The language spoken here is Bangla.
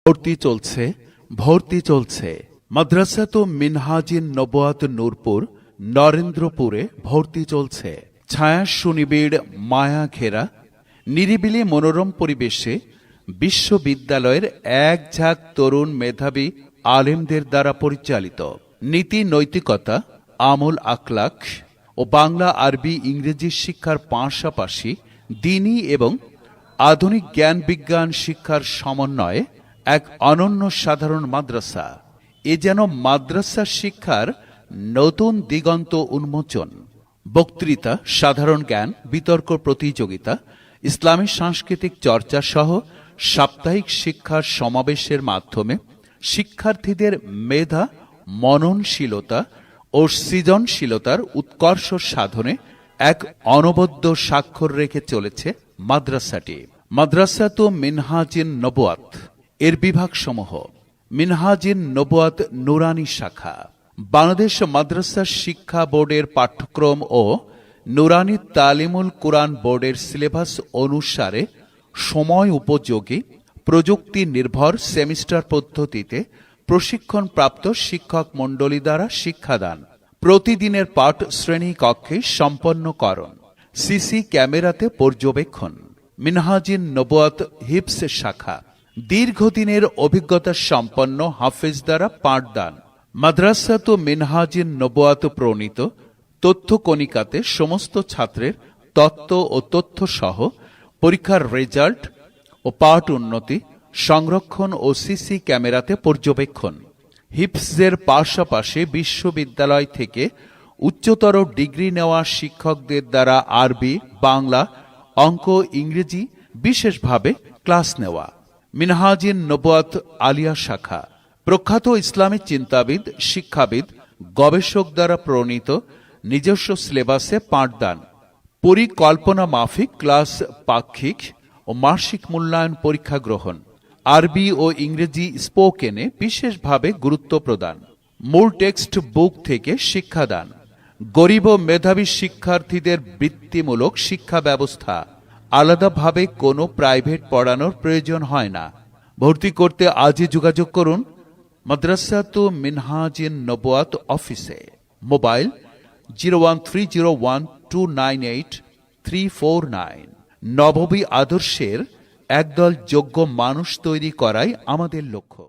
ভর্তি চলছে। মাদ্রাসাতু মিনহাজিন নবুয়াত নূরপুর নরেন্দ্রপুরে ভর্তি চলছে। ছায়া সুনিবিড় মায়া ঘেরা নিরিবিলি মনোরম পরিবেশে বিশ্ববিদ্যালয়ের এক ঝাঁক তরুণ মেধাবী আলেমদের দ্বারা পরিচালিত নীতি নৈতিকতা, আমল আখলাক ও বাংলা আরবি ইংরেজি শিক্ষার পাশাপাশি দ্বীনি এবং আধুনিক জ্ঞান বিজ্ঞান শিক্ষার সমন্বয়ে এক অনন্য সাধারণ মাদ্রাসা। এ যেন মাদ্রাসা শিক্ষার নতুন দিগন্ত উন্মোচন। বক্তৃতা, সাধারণ জ্ঞান, বিতর্ক প্রতিযোগিতা, ইসলামী সাংস্কৃতিক চর্চা সহ সাপ্তাহিক শিক্ষার সমাবেশের মাধ্যমে শিক্ষার্থীদের মেধা, মননশীলতা ও সৃজনশীলতার উৎকর্ষ সাধনে এক অনবদ্য স্বাক্ষর রেখে চলেছে মাদ্রাসাটি। মাদ্রাসাতু মিনহাজিন নবুয়াত এর বিভাগসমূহ: মিনহাজিন নবুয়াত নুরানি শাখা। বাংলাদেশ মাদ্রাসা শিক্ষা বোর্ডের পাঠ্যক্রম ও নুরানি তালিমুল কুরআন বোর্ডের সিলেবাস অনুসারে সময় উপযোগী প্রযুক্তি নির্ভর সেমিস্টার পদ্ধতিতে প্রশিক্ষণপ্রাপ্ত শিক্ষক মণ্ডলী দ্বারা শিক্ষাদান, প্রতিদিনের পাঠ শ্রেণী কক্ষে সম্পন্নকরণ, সিসি ক্যামেরাতে পর্যবেক্ষণ। মিনহাজিন নবুয়াত হিফজ শাখা। দীর্ঘদিনের অভিজ্ঞতা সম্পন্ন হাফেজ দ্বারা পাঠদান। মাদ্রাসাতু মিনহাজিন নবুয়াত প্রণীত তথ্য কণিকাতে সমস্ত ছাত্রের তত্ত্ব ও তথ্য সহ পরীক্ষার রেজাল্ট ও পাঠ উন্নতি সংরক্ষণ ও সিসি ক্যামেরাতে পর্যবেক্ষণ। হিফজের পাশাপাশি বিশ্ববিদ্যালয় থেকে উচ্চতর ডিগ্রি নেওয়া শিক্ষকদের দ্বারা আরবি, বাংলা, অঙ্ক, ইংরেজি বিশেষভাবে ক্লাস নেওয়া। মিনহাজিন নবুয়াত আলিয়া শাখা। প্রখ্যাত ইসলামী চিন্তাবিদ, শিক্ষাবিদ, গবেষক দ্বারা প্রণীত নিজস্ব সিলেবাসে পাঠদান, পরিকল্পনা মাফিক ক্লাস, পাক্ষিক ও মাসিক মূল্যায়ন পরীক্ষা গ্রহণ, আরবি ও ইংরেজি স্পোকেনে বিশেষভাবে গুরুত্ব প্রদান, মূল টেক্সট বুক থেকে শিক্ষাদান, গরিব ও মেধাবী শিক্ষার্থীদের বৃত্তিমূলক শিক্ষা ব্যবস্থা। আলাদাভাবে কোনো প্রাইভেট পড়ানোর প্রয়োজন হয় না। ভর্তি করতে আজই যোগাযোগ করুন মাদ্রাসাতু মিনহাজিন নবুয়াত অফিসে। মোবাইল 01301298349। নববী আদর্শের একদল যোগ্য মানুষ তৈরি করাই আমাদের লক্ষ্য।